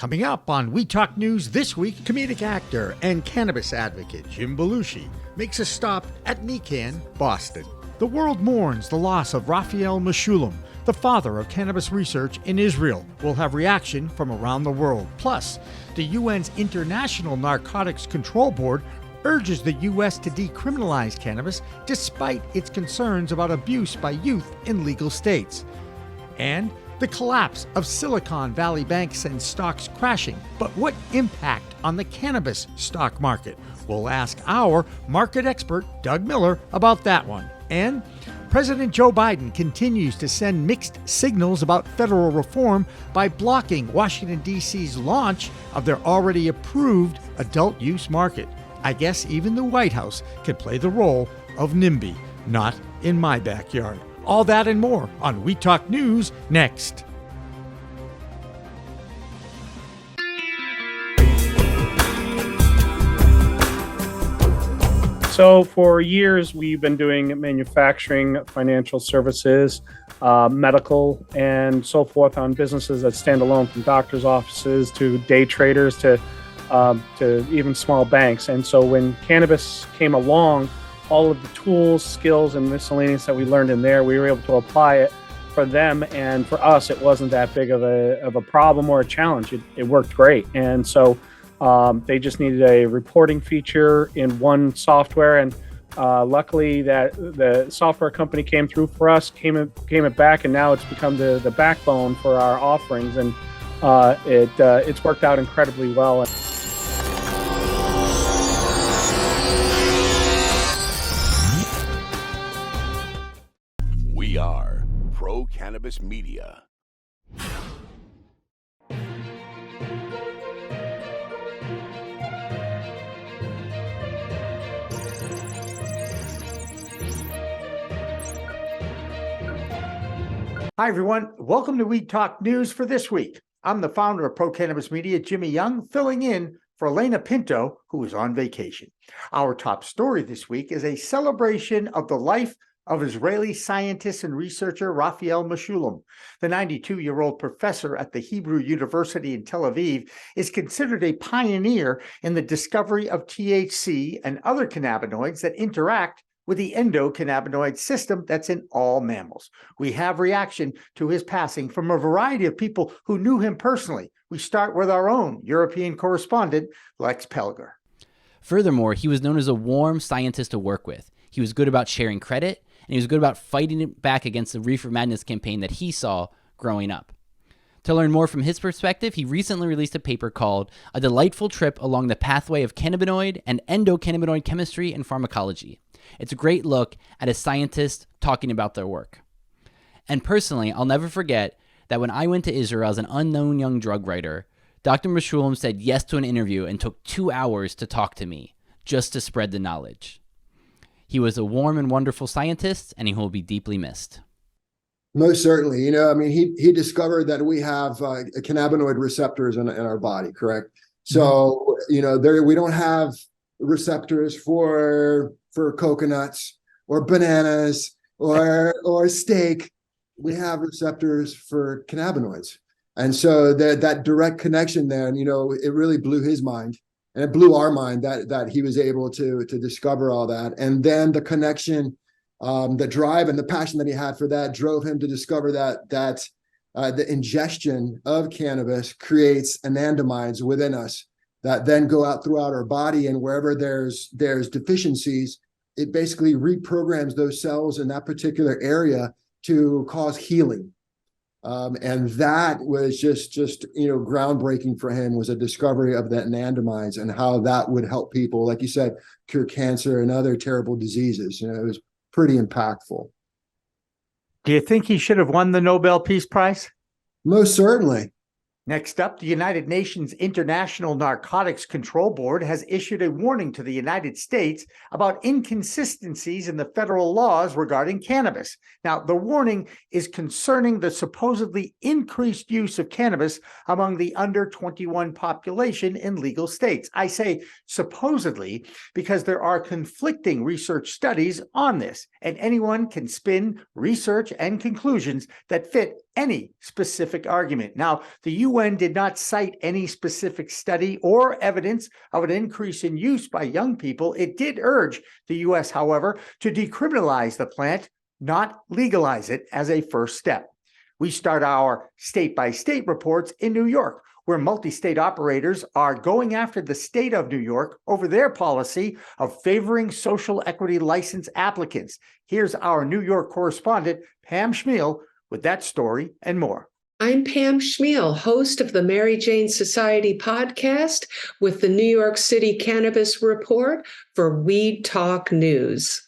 Coming up on We Talk News this week, comedic actor and cannabis advocate Jim Belushi makes a stop at NECANN, Boston. The world mourns the loss of Raphael Mechoulam, the father of cannabis research in Israel. We'll have reaction from around the world. Plus, the UN's International Narcotics Control Board urges the U.S. to decriminalize cannabis despite its concerns about abuse by youth in legal states. And the collapse of Silicon Valley Bank sends stocks crashing. But what impact on the cannabis stock market? We'll ask our market expert, Doug Miller, about that one. And President Joe Biden continues to send mixed signals about federal reform by blocking Washington, D.C.'s launch of their already approved adult use market. I guess even the White House can play the role of NIMBY, not in my backyard. All that and more on We Talk News next. So for years, we've been doing manufacturing, financial services, medical, and so forth on businesses that stand alone, from doctors' offices to day traders to even small banks. And so when cannabis came along, all of the tools, skills, and miscellaneous that we learned in there, we were able to apply it for them. And for us, it wasn't that big of a problem or a challenge. It worked great. And so they just needed a reporting feature in one software. And luckily that the software company came through for us, came it back, and now it's become the backbone for our offerings. And it's worked out incredibly well. We are Pro Cannabis Media. Hi, everyone. Welcome to We Talk News for this week. I'm the founder of Pro Cannabis Media, Jimmy Young, filling in for Elena Pinto, who is on vacation. Our top story this week is a celebration of the life of Israeli scientist and researcher Raphael Mechoulam. The 92-year-old professor at the Hebrew University in Tel Aviv is considered a pioneer in the discovery of THC and other cannabinoids that interact with the endocannabinoid system that's in all mammals. We have reaction to his passing from a variety of people who knew him personally. We start with our own European correspondent, Lex Pelger. Furthermore, he was known as a warm scientist to work with. He was good about sharing credit, and he was good about fighting it back against the Reefer Madness campaign that he saw growing up. To learn more from his perspective, he recently released a paper called A Delightful Trip Along the Pathway of Cannabinoid and Endocannabinoid Chemistry and Pharmacology. It's a great look at a scientist talking about their work. And personally, I'll never forget that when I went to Israel as an unknown young drug writer, Dr. Mechoulam said yes to an interview and took 2 hours to talk to me, just to spread the knowledge. He was a warm and wonderful scientist, and he will be deeply missed. Most certainly. He discovered that we have cannabinoid receptors in our body, correct? So, we don't have receptors for coconuts or bananas or steak. We have receptors for cannabinoids. And so that direct connection there, and, it really blew his mind. And it blew our mind that he was able to discover all that. And then the connection, the drive and the passion that he had for that drove him to discover that the ingestion of cannabis creates anandamides within us that then go out throughout our body. And wherever there's deficiencies, it basically reprograms those cells in that particular area to cause healing. And that was just groundbreaking for him, was a discovery of the anandamides and how that would help people, like you said, cure cancer and other terrible diseases. It was pretty impactful. Do you think he should have won the Nobel Peace Prize? Most certainly. Next up, the United Nations International Narcotics Control Board has issued a warning to the United States about inconsistencies in the federal laws regarding cannabis. Now, the warning is concerning the supposedly increased use of cannabis among the under 21 population in legal states. I say supposedly because there are conflicting research studies on this, and anyone can spin research and conclusions that fit any specific argument. Now, the UN did not cite any specific study or evidence of an increase in use by young people. It did urge the US, however, to decriminalize the plant, not legalize it as a first step. We start our state-by-state reports in New York, where multi-state operators are going after the state of New York over their policy of favoring social equity license applicants. Here's our New York correspondent, Pam Schmiel, with that story and more. I'm Pam Schmiel, host of the Mary Jane Society podcast with the New York City Cannabis Report for Weed Talk News.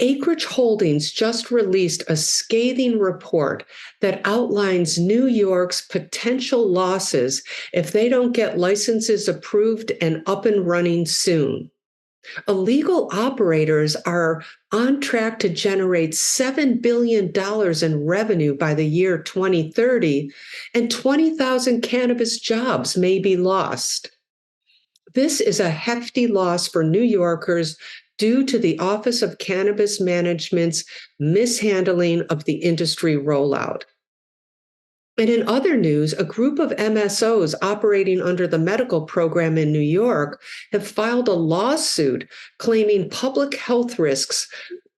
Acreage Holdings just released a scathing report that outlines New York's potential losses if they don't get licenses approved and up and running soon. Illegal operators are on track to generate $7 billion in revenue by the year 2030, and 20,000 cannabis jobs may be lost. This is a hefty loss for New Yorkers due to the Office of Cannabis Management's mishandling of the industry rollout. And in other news, a group of MSOs operating under the medical program in New York have filed a lawsuit claiming public health risks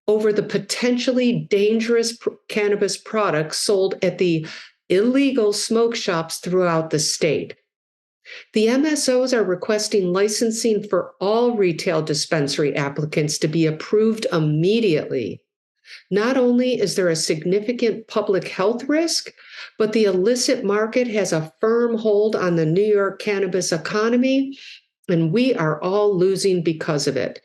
over the potentially dangerous cannabis products sold at the illegal smoke shops throughout the state. The MSOs are requesting licensing for all retail dispensary applicants to be approved immediately. Not only is there a significant public health risk, but the illicit market has a firm hold on the New York cannabis economy, and we are all losing because of it.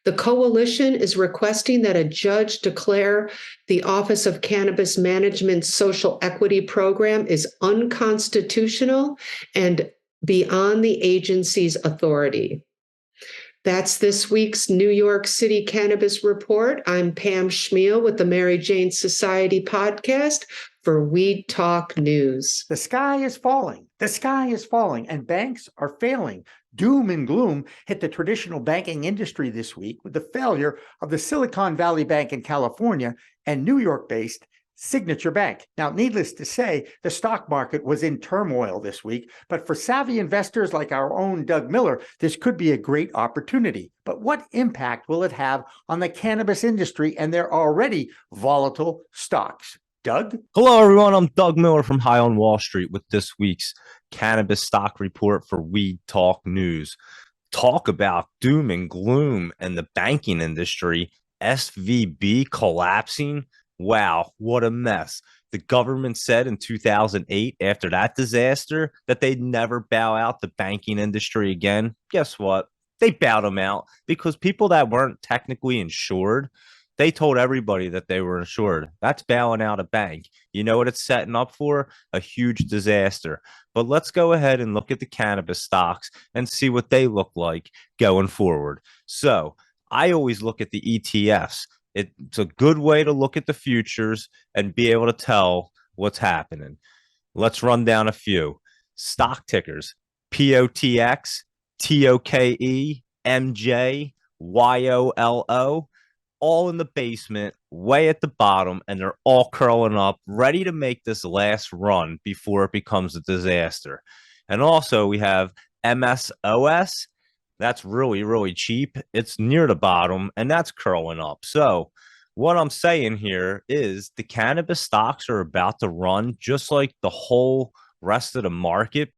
The coalition is requesting that a judge declare the Office of Cannabis Management's social equity program is unconstitutional and beyond the agency's authority. That's this week's New York City Cannabis Report. I'm Pam Schmiel with the Mary Jane Society podcast for Weed Talk News. The sky is falling. The sky is falling, and banks are failing. Doom and gloom hit the traditional banking industry this week with the failure of the Silicon Valley Bank in California and New York-based Signature Bank. Now, needless to say, the stock market was in turmoil this week, but for savvy investors like our own Doug Miller, this could be a great opportunity. But what impact will it have on the cannabis industry and their already volatile stocks? Doug? Hello, everyone. I'm Doug Miller from High on Wall Street with this week's cannabis stock report for Weed Talk News. Talk about doom and gloom and the banking industry. SVB collapsing. Wow, what a mess. The government said in 2008, after that disaster, that they'd never bow out the banking industry again. Guess what? They bowed them out because people that weren't technically insured, they told everybody that they were insured. That's bailing out a bank. You know what it's setting up for? A huge disaster. But let's go ahead and look at the cannabis stocks and see what they look like going forward. So I always look at the ETFs. It's a good way to look at the futures and be able to tell what's happening. Let's run down a few. Stock tickers: POTX, TOKE, MJ, YOLO, all in the basement, way at the bottom, and they're all curling up, ready to make this last run before it becomes a disaster. And also we have MSOS. That's really, really cheap. It's near the bottom, and that's curling up. So what I'm saying here is the cannabis stocks are about to run just like the whole rest of the market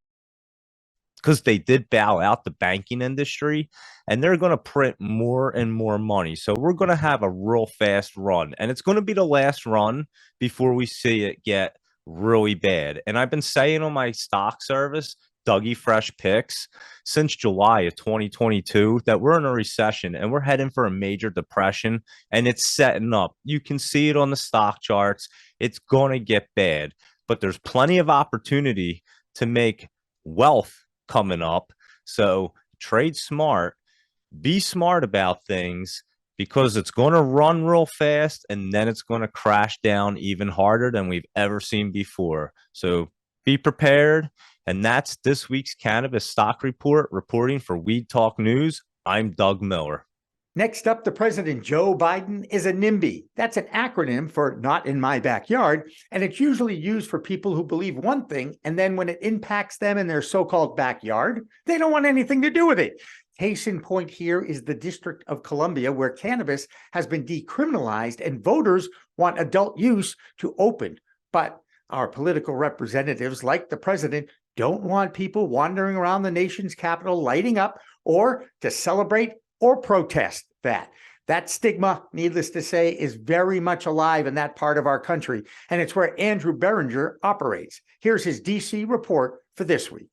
because they did bow out the banking industry, and they're going to print more and more money. So we're going to have a real fast run, and it's going to be the last run before we see it get really bad. And I've been saying on my stock service, Dougie Fresh Picks, since July of 2022 that we're in a recession and we're heading for a major depression, and it's setting up. You can see it on the stock charts. It's going to get bad, but there's plenty of opportunity to make wealth coming up. So trade smart, be smart about things, because it's going to run real fast and then it's going to crash down even harder than we've ever seen before. So be prepared. And that's this week's cannabis stock report. Reporting for Weed Talk News, I'm Doug Miller. Next up, the President Joe Biden is a NIMBY. That's an acronym for Not in My Backyard, and it's usually used for people who believe one thing, and then when it impacts them in their so-called backyard, they don't want anything to do with it. Case in point here is the District of Columbia, where cannabis has been decriminalized and voters want adult use to open. But our political representatives, like the president, don't want people wandering around the nation's capital lighting up or to celebrate or protest that. That stigma, needless to say, is very much alive in that part of our country, and it's where Andrew Berenger operates. Here's his DC report for this week.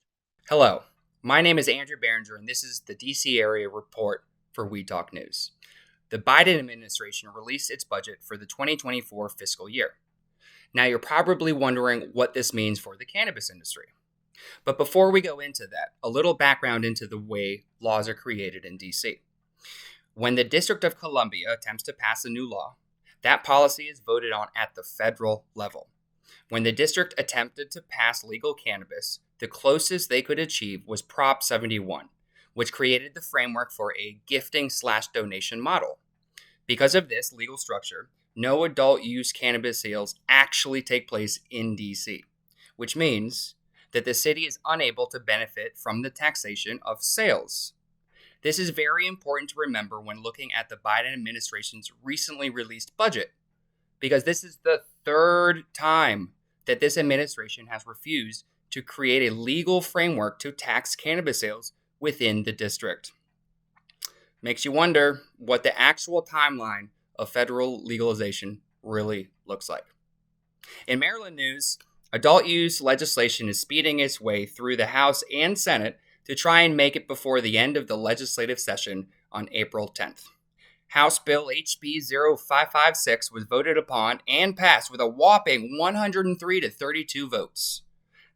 Hello, my name is Andrew Berenger, and this is the DC area report for We Talk News. The Biden administration released its budget for the 2024 fiscal year. Now, you're probably wondering what this means for the cannabis industry. But before we go into that, a little background into the way laws are created in DC. When the District of Columbia attempts to pass a new law, that policy is voted on at the federal level. When the district attempted to pass legal cannabis, the closest they could achieve was Prop 71, which created the framework for a gifting/donation model. Because of this legal structure, no adult use cannabis sales actually take place in DC, which means that the city is unable to benefit from the taxation of sales. This is very important to remember when looking at the Biden administration's recently released budget, because this is the third time that this administration has refused to create a legal framework to tax cannabis sales within the district. Makes you wonder what the actual timeline of federal legalization really looks like. In Maryland news, adult use legislation is speeding its way through the House and Senate to try and make it before the end of the legislative session on April 10th. House Bill HB 0556 was voted upon and passed with a whopping 103 to 32 votes.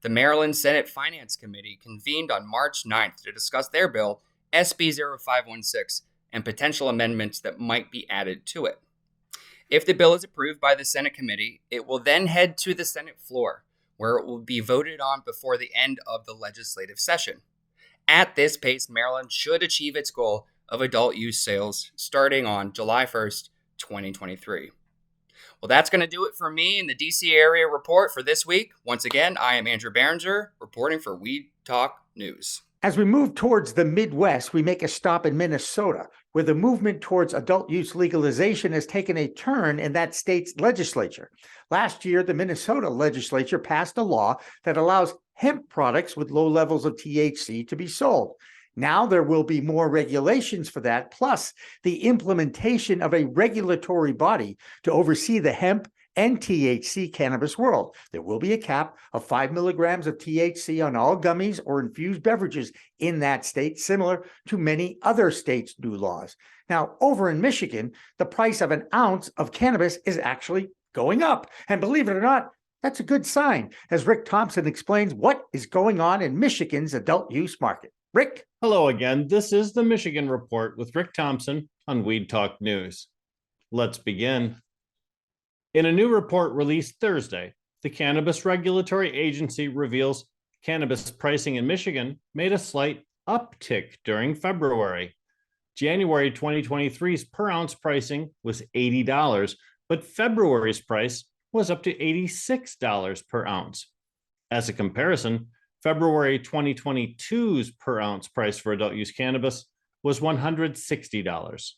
The Maryland Senate Finance Committee convened on March 9th to discuss their bill, SB 0516, and potential amendments that might be added to it. If the bill is approved by the Senate committee, it will then head to the Senate floor, where it will be voted on before the end of the legislative session. At this pace, Maryland should achieve its goal of adult use sales starting on July 1st, 2023. Well, that's going to do it for me in the DC area report for this week. Once again, I am Andrew Berenger, reporting for We Talk News. As we move towards the Midwest, we make a stop in Minnesota, where the movement towards adult use legalization has taken a turn in that state's legislature. Last year, the Minnesota legislature passed a law that allows hemp products with low levels of THC to be sold. Now there will be more regulations for that, plus the implementation of a regulatory body to oversee the hemp and THC cannabis world. There will be a cap of 5 milligrams of THC on all gummies or infused beverages in that state, similar to many other states' new laws. Now, over in Michigan, the price of an ounce of cannabis is actually going up. And believe it or not, that's a good sign, as Rick Thompson explains what is going on in Michigan's adult use market. Rick? Hello again. This is the Michigan Report with Rick Thompson on Weed Talk News. Let's begin. In a new report released Thursday, the Cannabis Regulatory Agency reveals cannabis pricing in Michigan made a slight uptick during February. January 2023's per ounce pricing was $80, but February's price was up to $86 per ounce. As a comparison, February 2022's per ounce price for adult use cannabis was $160.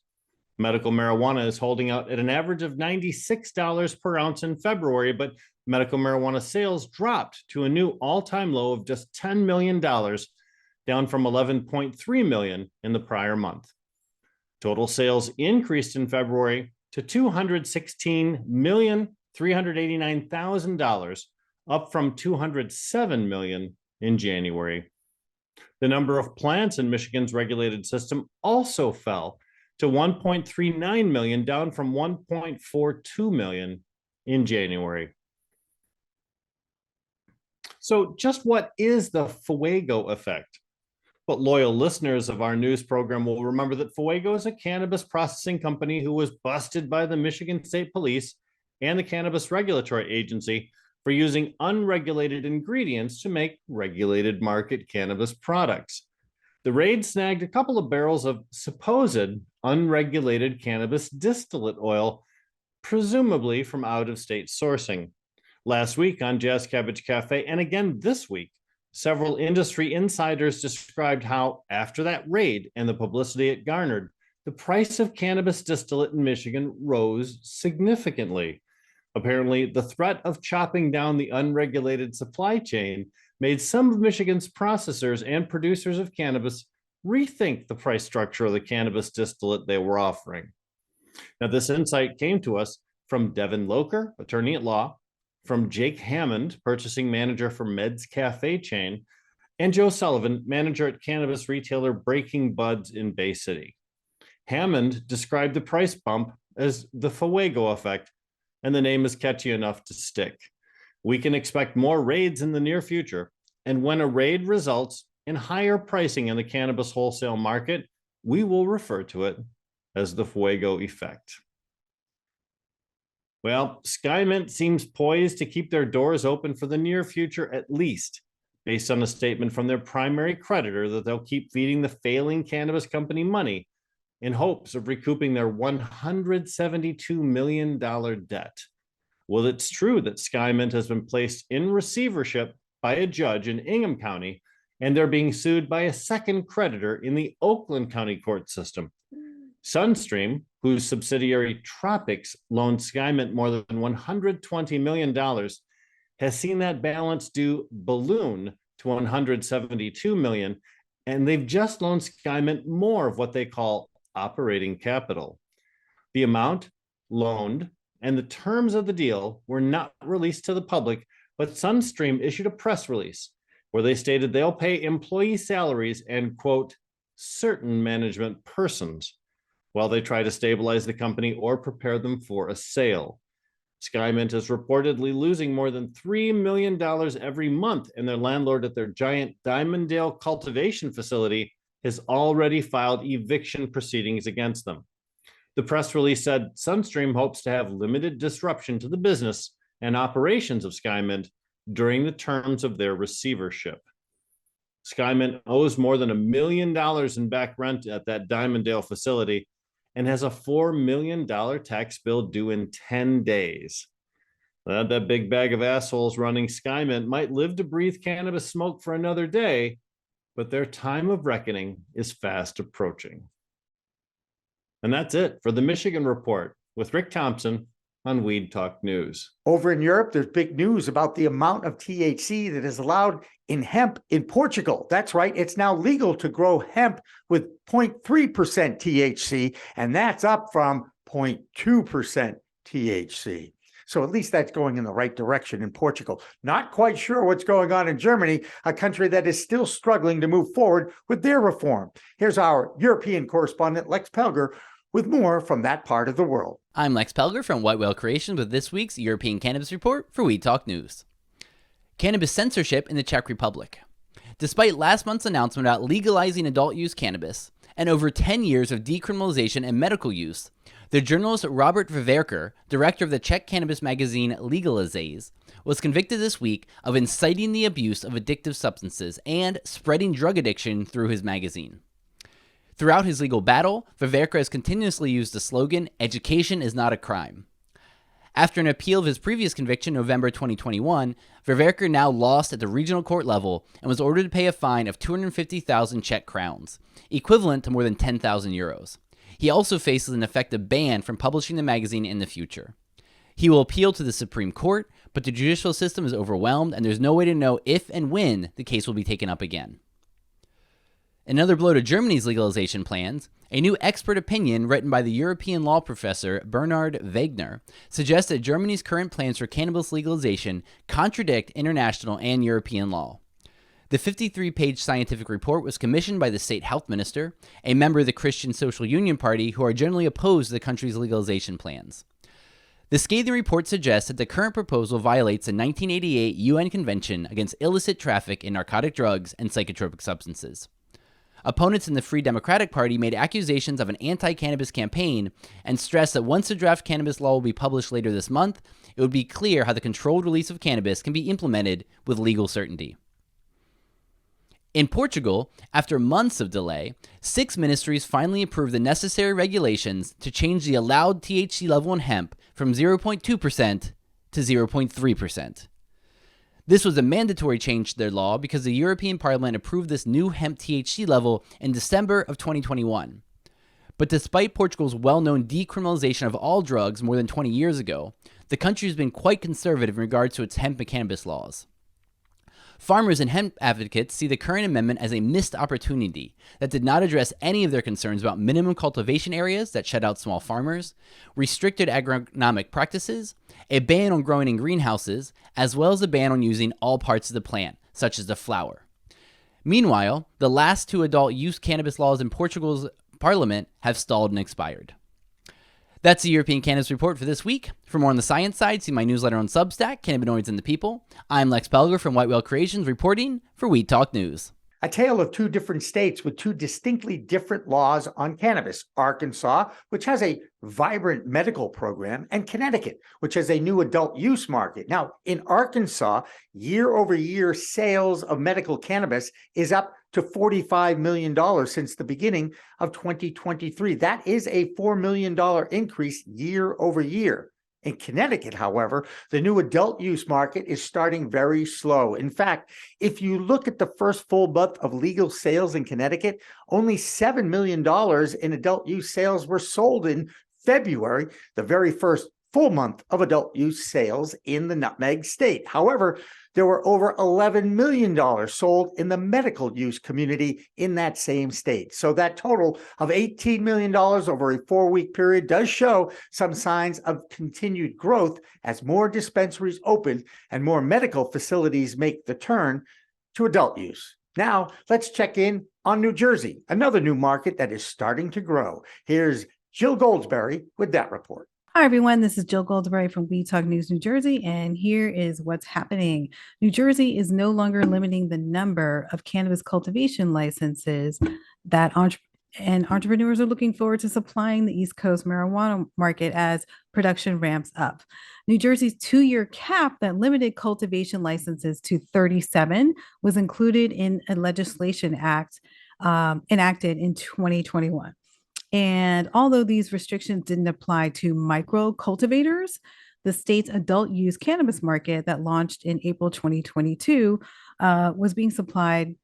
Medical marijuana is holding out at an average of $96 per ounce in February, but medical marijuana sales dropped to a new all-time low of just $10 million, down from $11.3 million in the prior month. Total sales increased in February to $216,389,000, up from $207 million in January. The number of plants in Michigan's regulated system also fell to 1.39 million, down from 1.42 million in January. So just what is the Fuego effect? But loyal listeners of our news program will remember that Fuego is a cannabis processing company who was busted by the Michigan State Police and the Cannabis Regulatory Agency for using unregulated ingredients to make regulated market cannabis products. The raid snagged a couple of barrels of supposed unregulated cannabis distillate oil, presumably from out-of-state sourcing. Last week on Jazz Cabbage Cafe, and again this week, several industry insiders described how, after that raid and the publicity it garnered, the price of cannabis distillate in Michigan rose significantly. Apparently, the threat of chopping down the unregulated supply chain made some of Michigan's processors and producers of cannabis rethink the price structure of the cannabis distillate they were offering. Now, this insight came to us from Devin Locher, attorney at law, from Jake Hammond, purchasing manager for Meds Cafe chain, and Joe Sullivan, manager at cannabis retailer Breaking Buds in Bay City. Hammond described the price bump as the Fuego effect, and the name is catchy enough to stick. We can expect more raids in the near future, and when a raid results in higher pricing in the cannabis wholesale market, we will refer to it as the Fuego effect. Well, SkyMint seems poised to keep their doors open for the near future at least, based on a statement from their primary creditor that they'll keep feeding the failing cannabis company money in hopes of recouping their $172 million debt. Well, it's true that SkyMint has been placed in receivership by a judge in Ingham County, and they're being sued by a second creditor in the Oakland County court system. Sunstream, whose subsidiary Tropics loaned SkyMint more than $120 million, has seen that balance due balloon to $172 million, and they've just loaned SkyMint more of what they call operating capital. The amount loaned and the terms of the deal were not released to the public, but Sunstream issued a press release where they stated they'll pay employee salaries and, quote, certain management persons while they try to stabilize the company or prepare them for a sale. SkyMint is reportedly losing more than $3 million every month, and their landlord at their giant Diamonddale cultivation facility has already filed eviction proceedings against them. The press release said Sunstream hopes to have limited disruption to the business and operations of SkyMint during the terms of their receivership. SkyMint owes more than $1 million in back rent at that Diamonddale facility and has a $4 million tax bill due in 10 days. That big bag of assholes running SkyMint might live to breathe cannabis smoke for another day, but their time of reckoning is fast approaching. And that's it for the Michigan Report with Rick Thompson on Weed Talk News. Over in Europe, there's big news about the amount of THC that is allowed in hemp in Portugal. That's right. It's now legal to grow hemp with 0.3% THC, and that's up from 0.2% THC. So at least that's going in the right direction in Portugal. Not quite sure what's going on in Germany, a country that is still struggling to move forward with their reform. Here's our European correspondent, Lex Pelger, with more from that part of the world. I'm Lex Pelger from White Whale Creations with this week's European Cannabis Report for Weed Talk News. Cannabis censorship in the Czech Republic. Despite last month's announcement about legalizing adult use cannabis and over 10 years of decriminalization and medical use, the journalist Robert Veverka, director of the Czech cannabis magazine Legalize, was convicted this week of inciting the abuse of addictive substances and spreading drug addiction through his magazine. Throughout his legal battle, Veverka has continuously used the slogan, "Education is not a crime." After an appeal of his previous conviction in November 2021, Veverka now lost at the regional court level and was ordered to pay a fine of 250,000 Czech crowns, equivalent to more than 10,000 euros. He also faces an effective ban from publishing the magazine in the future. He will appeal to the Supreme Court, but the judicial system is overwhelmed and there's no way to know if and when the case will be taken up again. Another blow to Germany's legalization plans, a new expert opinion written by the European law professor Bernhard Wegner suggests that Germany's current plans for cannabis legalization contradict international and European law. The 53-page scientific report was commissioned by the state health minister, a member of the Christian Social Union Party who are generally opposed to the country's legalization plans. The scathing report suggests that the current proposal violates the 1988 UN Convention against illicit traffic in narcotic drugs and psychotropic substances. Opponents in the Free Democratic Party made accusations of an anti-cannabis campaign and stressed that once the draft cannabis law will be published later this month, it would be clear how the controlled release of cannabis can be implemented with legal certainty. In Portugal, after months of delay, 6 ministries finally approved the necessary regulations to change the allowed THC level in hemp from 0.2% to 0.3%. This was a mandatory change to their law because the European Parliament approved this new hemp THC level in December of 2021. But despite Portugal's well-known decriminalization of all drugs more than 20 years ago, the country has been quite conservative in regards to its hemp and cannabis laws. Farmers and hemp advocates see the current amendment as a missed opportunity that did not address any of their concerns about minimum cultivation areas that shut out small farmers, restricted agronomic practices, a ban on growing in greenhouses, as well as a ban on using all parts of the plant, such as the flower. Meanwhile, the last 2 adult use cannabis laws in Portugal's parliament have stalled and expired. That's the European Cannabis Report for this week. For more on the science side, see my newsletter on Substack, Cannabinoids and the People. I'm Lex Pelger from White Whale Creations, reporting for Weed Talk News. A tale of 2 different states with 2 distinctly different laws on cannabis. Arkansas, which has a vibrant medical program, and Connecticut, which has a new adult use market. Now, in Arkansas, year over year sales of medical cannabis is up to $45 million since the beginning of 2023. That is a $4 million increase year over year. In Connecticut, however, the new adult use market is starting very slow. In fact, if you look at the first full month of legal sales in Connecticut, only $7 million in adult use sales were sold in February, the very first full month of adult use sales in the Nutmeg State. However, there were over $11 million sold in the medical use community in that same state. So that total of $18 million over a 4-week period does show some signs of continued growth as more dispensaries open and more medical facilities make the turn to adult use. Now, let's check in on New Jersey, another new market that is starting to grow. Here's Jill Goldsberry with that report. Hi, everyone. This is Jill Goldsberry from Weed Talk News, New Jersey, and here is what's happening. New Jersey is no longer limiting the number of cannabis cultivation licenses that entrepreneurs are looking forward to supplying the East Coast marijuana market as production ramps up. New Jersey's 2-year cap that limited cultivation licenses to 37 was included in a legislation act enacted in 2021. And although these restrictions didn't apply to micro cultivators, the state's adult use cannabis market that launched in April 2022 was being supplied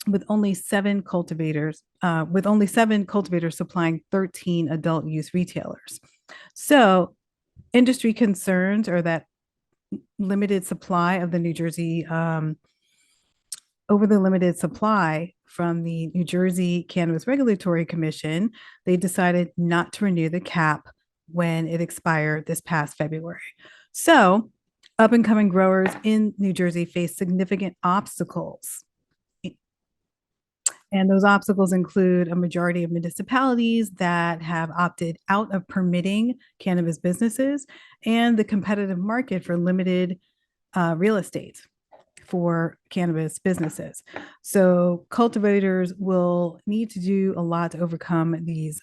with only 7 cultivators, supplying 13 adult use retailers. So industry concerns are that limited supply of the New Jersey over the limited supply from the New Jersey Cannabis Regulatory Commission, they decided not to renew the cap when it expired this past February. So up and coming growers in New Jersey face significant obstacles. And those obstacles include a majority of municipalities that have opted out of permitting cannabis businesses and the competitive market for limited real estate for cannabis businesses. So cultivators will need to do a lot to overcome these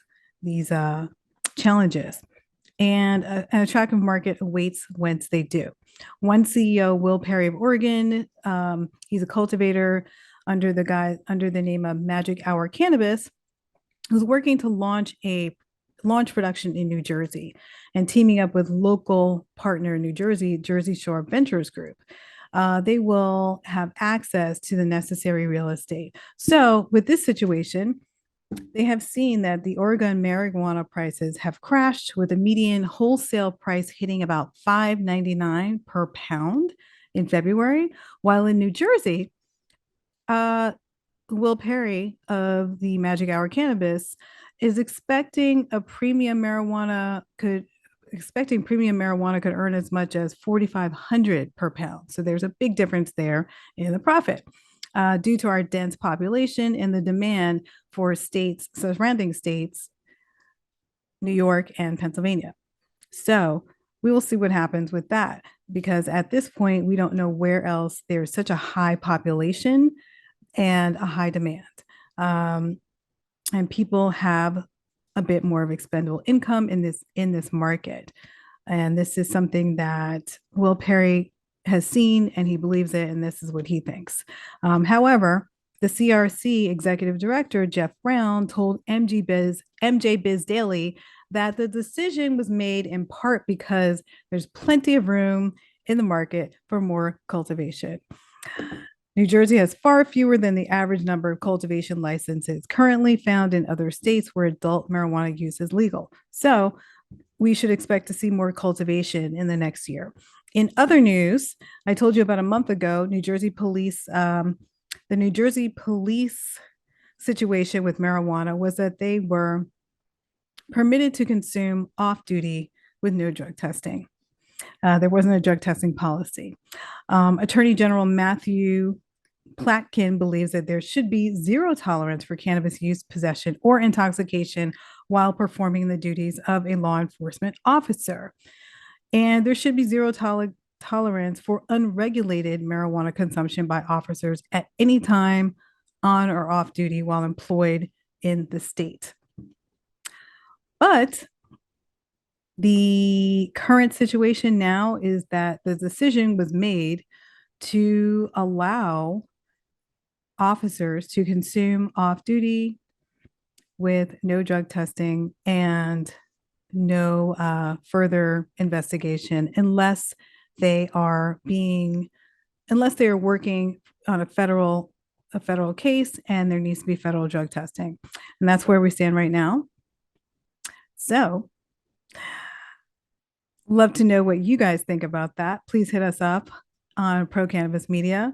challenges. And an attractive market awaits once they do. One CEO, Will Perry of Oregon, he's a cultivator under the name of Magic Hour Cannabis, who's working to launch production in New Jersey and teaming up with local partner in New Jersey, Jersey Shore Ventures Group. They will have access to the necessary real estate. So with this situation, they have seen that the Oregon marijuana prices have crashed, with a median wholesale price hitting about $5.99 per pound in February, while in New Jersey, Will Perry of the Magic Hour Cannabis is expecting premium marijuana could earn as much as $4,500 per pound. So there's a big difference there in the profit due to our dense population and the demand for surrounding states, New York and Pennsylvania. So we will see what happens with that, because at this point, we don't know where else there's such a high population and a high demand. And people have a bit more of expendable income in this market. And this is something that Will Perry has seen, and he believes it, and this is what he thinks. However, The CRC executive director, Jeff Brown, told MJ Biz Daily that the decision was made in part because there's plenty of room in the market for more cultivation. New Jersey has far fewer than the average number of cultivation licenses currently found in other states where adult marijuana use is legal. So we should expect to see more cultivation in the next year. In other news, I told you about a month ago, the New Jersey police situation with marijuana was that they were permitted to consume off duty with no drug testing. There wasn't a drug testing policy. Attorney General Matthew Platkin believes that there should be zero tolerance for cannabis use, possession, or intoxication while performing the duties of a law enforcement officer. And there should be zero tolerance for unregulated marijuana consumption by officers at any time on or off duty while employed in the state. But the current situation now is that the decision was made to allow officers to consume off duty with no drug testing and no further investigation unless they are working on a federal case and there needs to be federal drug testing. And that's where we stand right now. So love to know what you guys think about that. Please hit us up on Pro Cannabis Media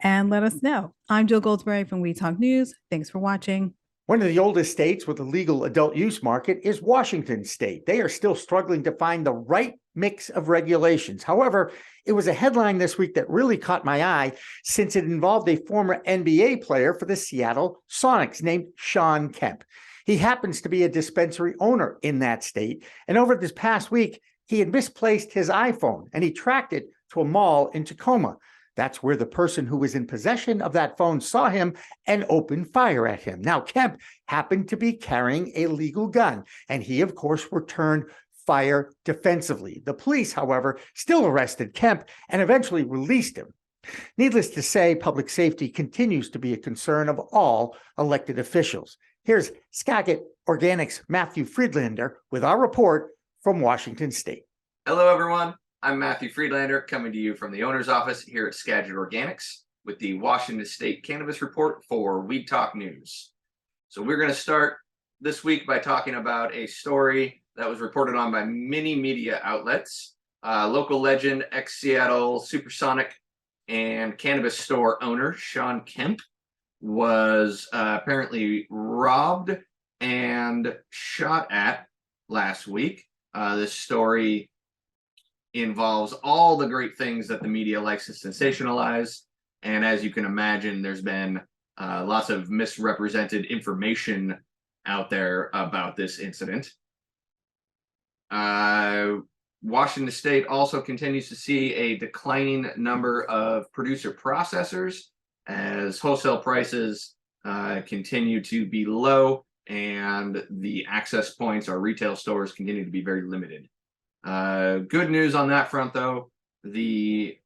and let us know. I'm Jill Goldsberry from We Talk News. Thanks for watching. One of the oldest states with a legal adult use market is Washington State. They are still struggling to find the right mix of regulations. However, it was a headline this week that really caught my eye since it involved a former NBA player for the Seattle Sonics named Shawn Kemp. He happens to be a dispensary owner in that state. And over this past week, he had misplaced his iPhone and he tracked it to a mall in Tacoma. That's where the person who was in possession of that phone saw him and opened fire at him. Now, Kemp happened to be carrying a legal gun, and he, of course, returned fire defensively. The police, however, still arrested Kemp and eventually released him. Needless to say, public safety continues to be a concern of all elected officials. Here's Skagit Organics' Matthew Friedlander with our report from Washington State. Hello, everyone. I'm Matthew Friedlander, coming to you from the owner's office here at Skagit Organics with the Washington State Cannabis Report for Weed Talk News. So we're going to start this week by talking about a story that was reported on by many media outlets. Local legend, ex-Seattle Supersonic and cannabis store owner Shawn Kemp was apparently robbed and shot at last week. This story involves all the great things that the media likes to sensationalize. And as you can imagine, there's been lots of misrepresented information out there about this incident. Washington State also continues to see a declining number of producer processors as wholesale prices continue to be low and the access points or retail stores continue to be very limited. Good news on that front, though. The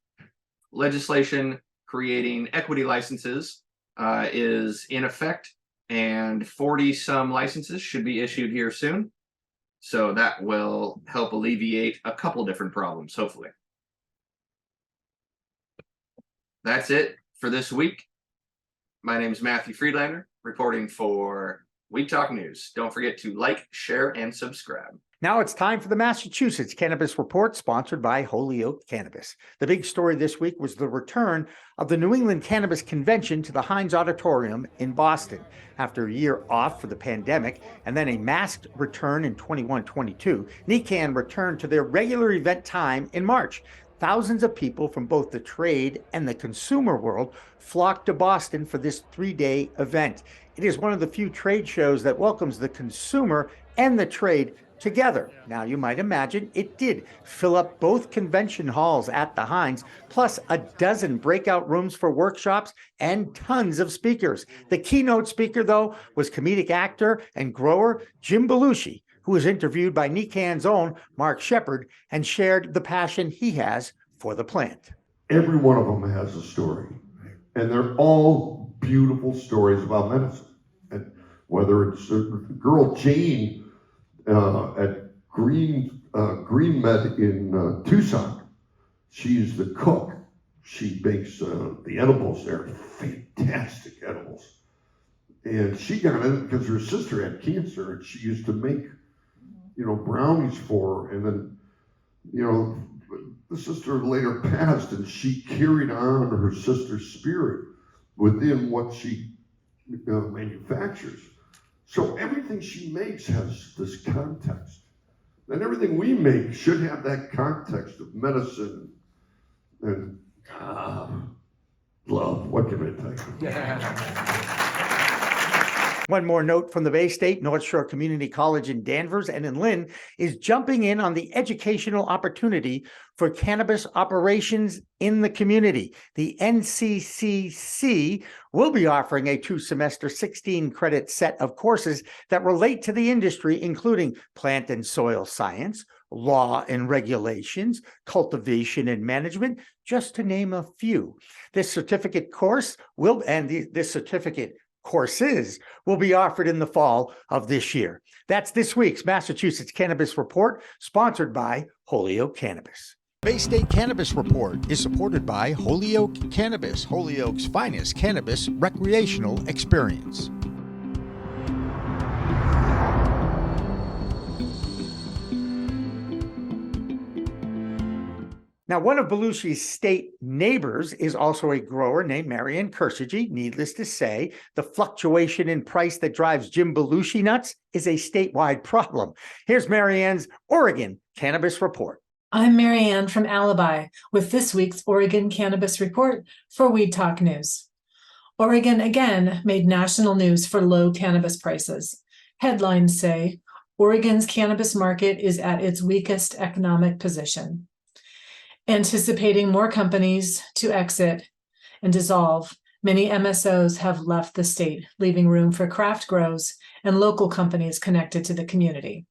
legislation creating equity licenses is in effect, and 40-some licenses should be issued here soon. So that will help alleviate a couple different problems, hopefully. That's it for this week. My name is Matthew Friedlander, reporting for Weed Talk News. Don't forget to like, share, and subscribe. Now it's time for the Massachusetts Cannabis Report, sponsored by Holyoke Cannabis. The big story this week was the return of the New England Cannabis Convention to the Heinz Auditorium in Boston. After a year off for the pandemic and then a masked return in 21-22, NECANN returned to their regular event time in March. Thousands of people from both the trade and the consumer world flocked to Boston for this 3-day event. It is one of the few trade shows that welcomes the consumer and the trade together. Now, you might imagine it did fill up both convention halls at the Heinz, plus a dozen breakout rooms for workshops and tons of speakers. The keynote speaker, though, was comedic actor and grower Jim Belushi, who was interviewed by NECANN's own Mark Shepard and shared the passion he has for the plant. Every one of them has a story, and they're all beautiful stories about medicine. And whether it's the girl Jane at Green Med in Tucson, she's the cook. She makes the edibles there, fantastic edibles. And she got in because her sister had cancer, and she used to make, brownies for her. And then, the sister later passed, and she carried on her sister's spirit within what she manufactures. So everything she makes has this context. And everything we make should have that context of medicine and love. What can I tell you? One more note from the Bay State, North Shore Community College in Danvers and in Lynn is jumping in on the educational opportunity for cannabis operations in the community. The NCCC will be offering a 2-semester, 16-credit set of courses that relate to the industry, including plant and soil science, law and regulations, cultivation and management, just to name a few. This certificate courses will be offered in the fall of this year. That's this week's Massachusetts Cannabis Report, sponsored by Holyoke Cannabis. Bay State Cannabis Report is supported by Holyoke Cannabis, Holyoke's finest cannabis recreational experience. Now, one of Belushi's state neighbors is also a grower named Marianne Cursetjee. Needless to say, the fluctuation in price that drives Jim Belushi nuts is a statewide problem. Here's Marianne's Oregon Cannabis Report. I'm Marianne from Alibi with this week's Oregon Cannabis Report for Weed Talk News. Oregon again made national news for low cannabis prices. Headlines say, Oregon's cannabis market is at its weakest economic position. Anticipating more companies to exit and dissolve, many MSOs have left the state, leaving room for craft grows and local companies connected to the community.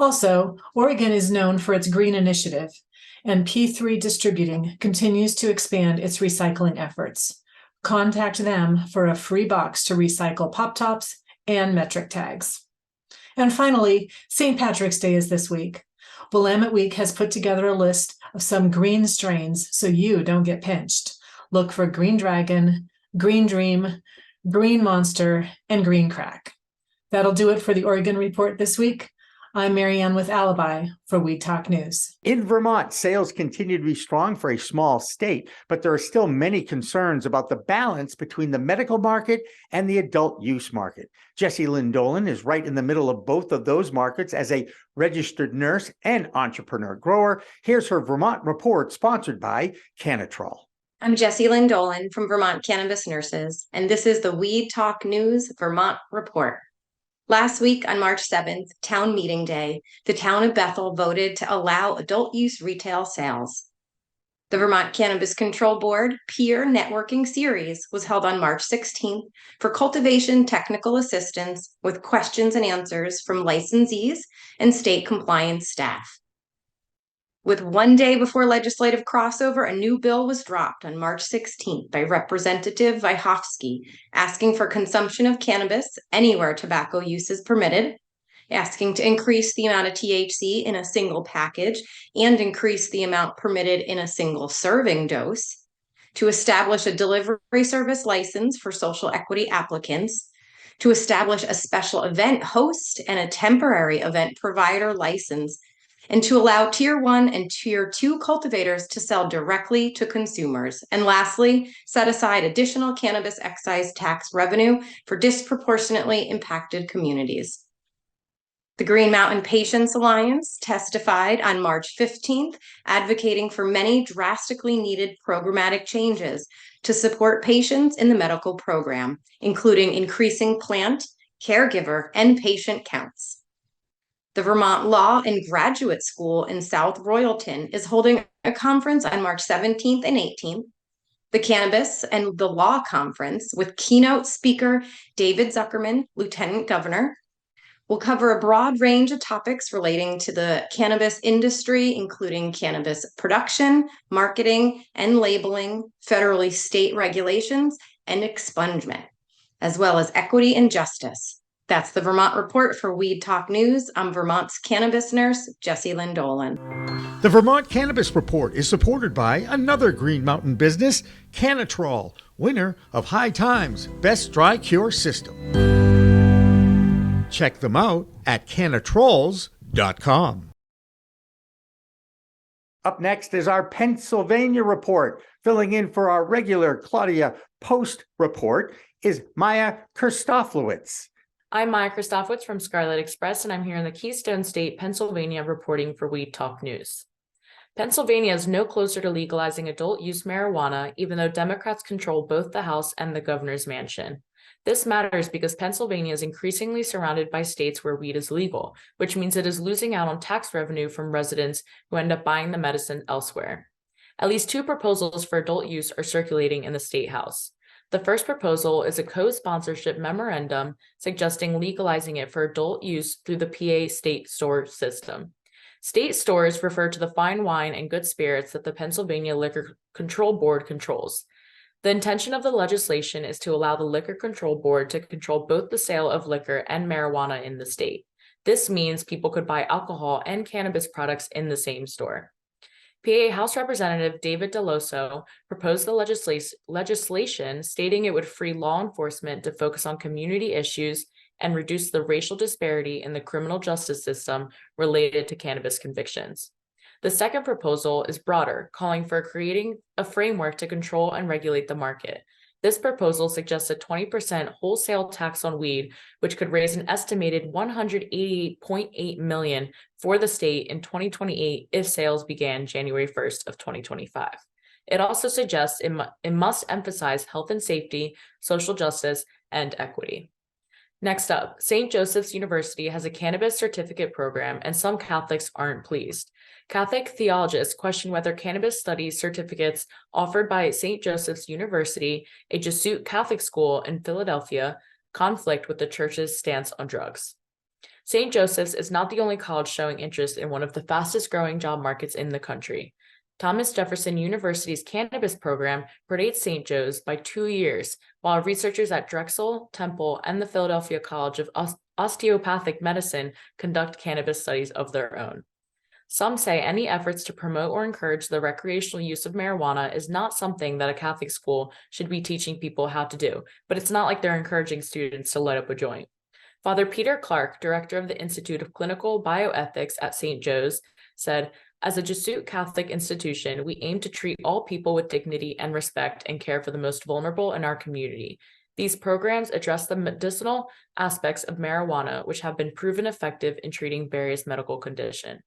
Also, Oregon is known for its green initiative, and P3 Distributing continues to expand its recycling efforts. Contact them for a free box to recycle pop tops and metric tags. And finally, St. Patrick's Day is this week. Willamette Week has put together a list of some green strains so you don't get pinched. Look for Green Dragon, Green Dream, Green Monster, and Green Crack. That'll do it for the Oregon Report this week. I'm Marianne with Alibi for Weed Talk News. In Vermont, sales continue to be strong for a small state, but there are still many concerns about the balance between the medical market and the adult use market. Jessie Lynn Dolan is right in the middle of both of those markets as a registered nurse and entrepreneur grower. Here's her Vermont report, sponsored by Cannatrol. I'm Jessie Lynn Dolan from Vermont Cannabis Nurses, and this is the Weed Talk News Vermont Report. Last week on March 7th, town meeting day, the town of Bethel voted to allow adult use retail sales. The Vermont Cannabis Control Board Peer Networking Series was held on March 16th for cultivation technical assistance with questions and answers from licensees and state compliance staff. With one day before legislative crossover, a new bill was dropped on March 16th by Representative Vyhovsky, asking for consumption of cannabis anywhere tobacco use is permitted, asking to increase the amount of THC in a single package and increase the amount permitted in a single serving dose, to establish a delivery service license for social equity applicants, to establish a special event host and a temporary event provider license, and to allow Tier 1 and Tier 2 cultivators to sell directly to consumers. And lastly, set aside additional cannabis excise tax revenue for disproportionately impacted communities. The Green Mountain Patients Alliance testified on March 15th, advocating for many drastically needed programmatic changes to support patients in the medical program, including increasing plant, caregiver, and patient counts. The Vermont Law and Graduate School in South Royalton is holding a conference on March 17th and 18th. The Cannabis and the Law Conference with keynote speaker David Zuckerman, Lieutenant Governor, will cover a broad range of topics relating to the cannabis industry, including cannabis production, marketing, and labeling, federally state regulations, and expungement, as well as equity and justice. That's the Vermont Report for Weed Talk News. I'm Vermont's cannabis nurse, Jessie Lynn Dolan. The Vermont Cannabis Report is supported by another Green Mountain business, Cannatrol, winner of High Times Best Dry Cure System. Check them out at cannatrols.com. Up next is our Pennsylvania report. Filling in for our regular Claudia Post report is Maya Kurstoflewitz. I'm Maya Kurstoflewitz from Scarlet Express, and I'm here in the Keystone State, Pennsylvania, reporting for Weed Talk News. Pennsylvania is no closer to legalizing adult use marijuana, even though Democrats control both the House and the governor's mansion. This matters because Pennsylvania is increasingly surrounded by states where weed is legal, which means it is losing out on tax revenue from residents who end up buying the medicine elsewhere. At least 2 proposals for adult use are circulating in the State House. The first proposal is a co-sponsorship memorandum suggesting legalizing it for adult use through the PA state store system. State stores refer to the fine wine and good spirits that the Pennsylvania Liquor Control Board controls. The intention of the legislation is to allow the Liquor Control Board to control both the sale of liquor and marijuana in the state. This means people could buy alcohol and cannabis products in the same store. PA House Representative David Deloso proposed the legislation stating it would free law enforcement to focus on community issues and reduce the racial disparity in the criminal justice system related to cannabis convictions. The second proposal is broader, calling for creating a framework to control and regulate the market. This proposal suggests a 20% wholesale tax on weed, which could raise an estimated $188.8 million for the state in 2028 if sales began January 1st of 2025. It also suggests it must emphasize health and safety, social justice, and equity. Next up, St. Joseph's University has a cannabis certificate program, and some Catholics aren't pleased. Catholic theologians question whether cannabis studies certificates offered by St. Joseph's University, a Jesuit Catholic school in Philadelphia, conflict with the church's stance on drugs. St. Joseph's is not the only college showing interest in one of the fastest growing job markets in the country. Thomas Jefferson University's cannabis program predates St. Joe's by 2 years, while researchers at Drexel, Temple, and the Philadelphia College of Osteopathic Medicine conduct cannabis studies of their own. Some say any efforts to promote or encourage the recreational use of marijuana is not something that a Catholic school should be teaching people how to do, but it's not like they're encouraging students to light up a joint. Father Peter Clark, director of the Institute of Clinical Bioethics at St. Joe's, said, "As a Jesuit Catholic institution, we aim to treat all people with dignity and respect and care for the most vulnerable in our community. These programs address the medicinal aspects of marijuana, which have been proven effective in treating various medical conditions."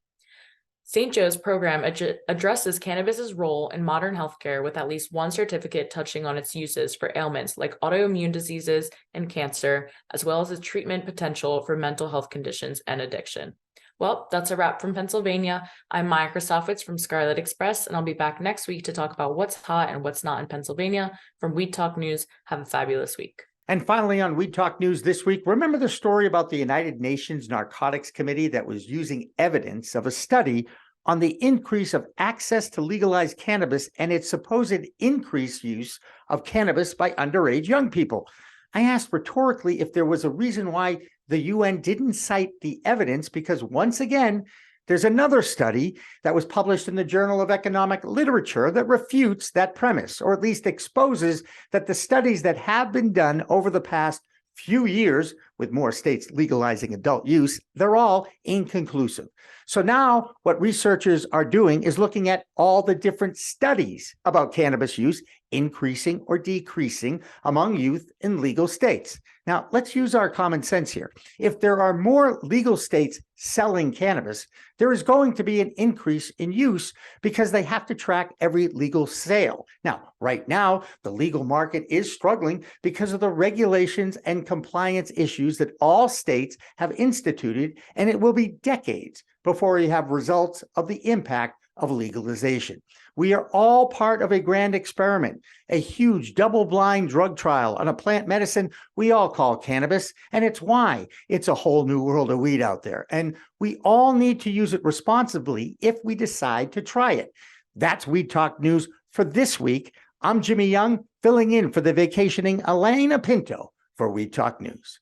St. Joe's program addresses cannabis's role in modern healthcare with at least one certificate touching on its uses for ailments like autoimmune diseases and cancer, as well as its treatment potential for mental health conditions and addiction. Well, that's a wrap from Pennsylvania. I'm Maya Kurstoflewitz from Scarlet Express, and I'll be back next week to talk about what's hot and what's not in Pennsylvania. From Weed Talk News, have a fabulous week. And finally, on Weed Talk News this week, remember the story about the United Nations Narcotics Committee that was using evidence of a study on the increase of access to legalized cannabis and its supposed increased use of cannabis by underage young people? I asked rhetorically if there was a reason why the UN didn't cite the evidence, because once again, there's another study that was published in the Journal of Economic Literature that refutes that premise, or at least exposes that the studies that have been done over the past few years, with more states legalizing adult use, they're all inconclusive. So now what researchers are doing is looking at all the different studies about cannabis use increasing or decreasing among youth in legal states. Now, let's use our common sense here. If there are more legal states selling cannabis, there is going to be an increase in use because they have to track every legal sale. Now, right now, the legal market is struggling because of the regulations and compliance issues that all states have instituted, and it will be decades before you have results of the impact of legalization. We are all part of a grand experiment, a huge double-blind drug trial on a plant medicine we all call cannabis, and it's why it's a whole new world of weed out there. And we all need to use it responsibly if we decide to try it. That's Weed Talk News for this week. I'm Jimmy Young, filling in for the vacationing Elena Pinto for Weed Talk News.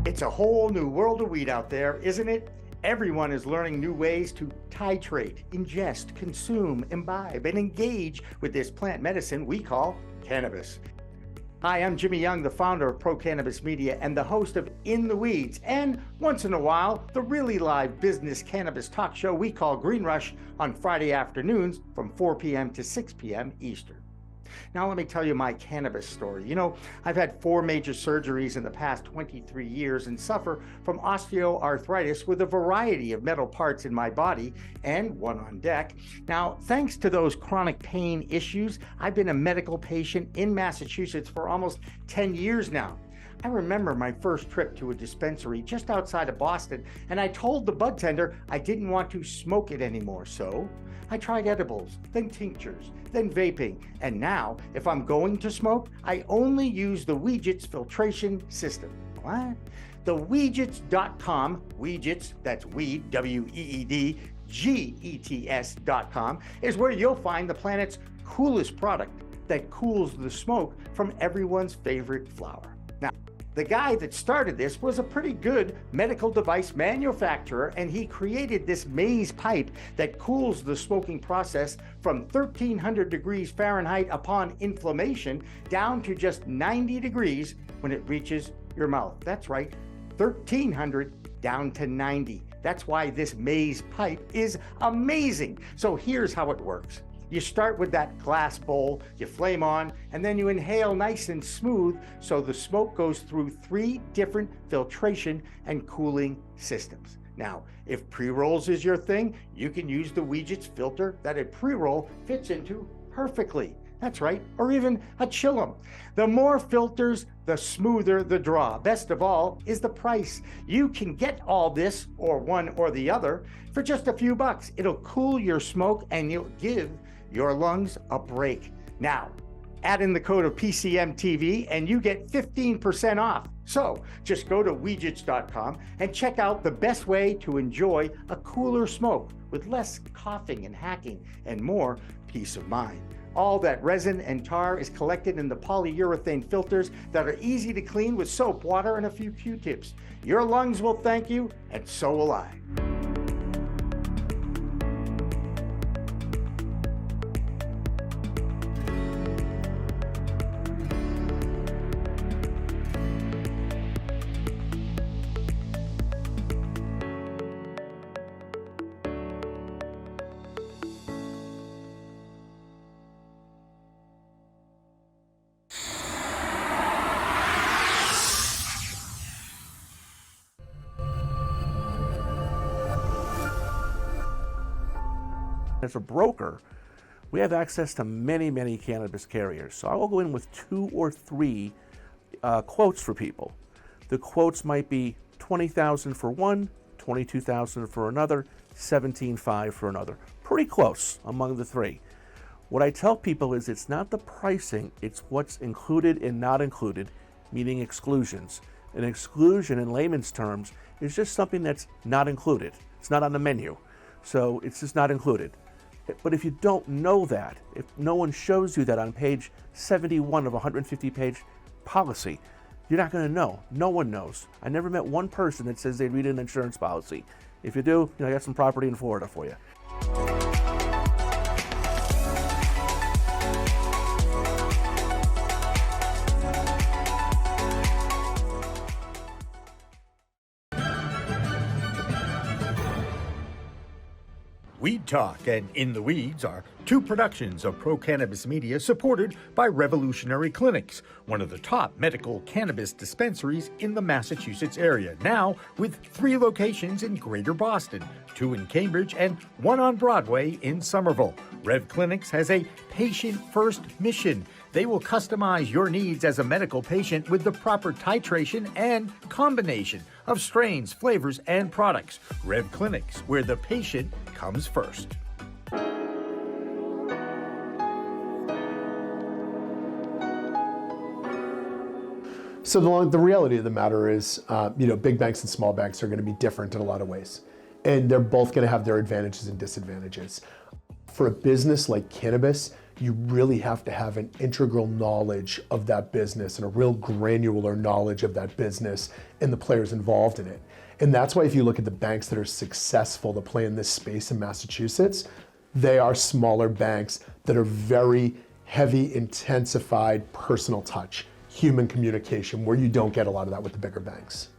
It's a whole new world of weed out there, isn't it? Everyone is learning new ways to titrate, ingest, consume, imbibe, and engage with this plant medicine we call cannabis. Hi, I'm Jimmy Young, the founder of Pro Cannabis Media and the host of In the Weeds, and once in a while, the really live business cannabis talk show we call Green Rush on Friday afternoons from 4 p.m. to 6 p.m. Eastern. Now let me tell you my cannabis story. You know, I've had 4 major surgeries in the past 23 years and suffer from osteoarthritis with a variety of metal parts in my body and one on deck. Now, thanks to those chronic pain issues, I've been a medical patient in Massachusetts for almost 10 years now. I remember my first trip to a dispensary just outside of Boston, and I told the bud tender I didn't want to smoke it anymore, so I tried edibles, then tinctures, then vaping, and now, if I'm going to smoke, I only use the Weedgets filtration system. What? The Weedgets.com, Weedgets, that's weed, W-E-E-D, G-E-T-S.com, is where you'll find the planet's coolest product that cools the smoke from everyone's favorite flower. Now, the guy that started this was a pretty good medical device manufacturer, and he created this maze pipe that cools the smoking process from 1300 degrees Fahrenheit upon inflammation down to just 90 degrees when it reaches your mouth. That's right, 1300 down to 90. That's why this maze pipe is amazing. So here's how it works. You start with that glass bowl, you flame on, and then you inhale nice and smooth so the smoke goes through 3 different filtration and cooling systems. Now, if pre-rolls is your thing, you can use the Weedgets filter that a pre-roll fits into perfectly. That's right, or even a chillum. The more filters, the smoother the draw. Best of all is the price. You can get all this, or one or the other, for just a few bucks. It'll cool your smoke and you'll give your lungs a break. Now, add in the code of PCMTV and you get 15% off. So just go to Weedgets.com and check out the best way to enjoy a cooler smoke with less coughing and hacking and more peace of mind. All that resin and tar is collected in the polyurethane filters that are easy to clean with soap, water, and a few Q-tips. Your lungs will thank you, and so will I. As a broker, we have access to many cannabis carriers. So I will go in with 2 or 3 quotes for people. The quotes might be $20,000 for one, $22,000 for another, $17,500 for another. Pretty close among the 3. What I tell people is it's not the pricing, it's what's included and not included, meaning exclusions. An exclusion in layman's terms is just something that's not included. It's not on the menu. So it's just not included. But if you don't know that, if no one shows you that on page 71 of a 150-page policy, you're not going to know. No one knows. I never met one person that says they read an insurance policy. If you do, I got some property in Florida for you. Weed Talk and In the Weeds are 2 productions of Pro Cannabis Media supported by Revolutionary Clinics, one of the top medical cannabis dispensaries in the Massachusetts area, now with 3 locations in Greater Boston, 2 in Cambridge and 1 on Broadway in Somerville. Rev Clinics has a patient-first mission. They will customize your needs as a medical patient with the proper titration and combination of strains, flavors, and products. Rev Clinics, where the patient comes first. So the reality of the matter is, big banks and small banks are going to be different in a lot of ways. And they're both going to have their advantages and disadvantages. For a business like cannabis, you really have to have an integral knowledge of that business and a real granular knowledge of that business and the players involved in it. And that's why if you look at the banks that are successful to play in this space in Massachusetts, they are smaller banks that are very heavy, intensified personal touch, human communication, where you don't get a lot of that with the bigger banks.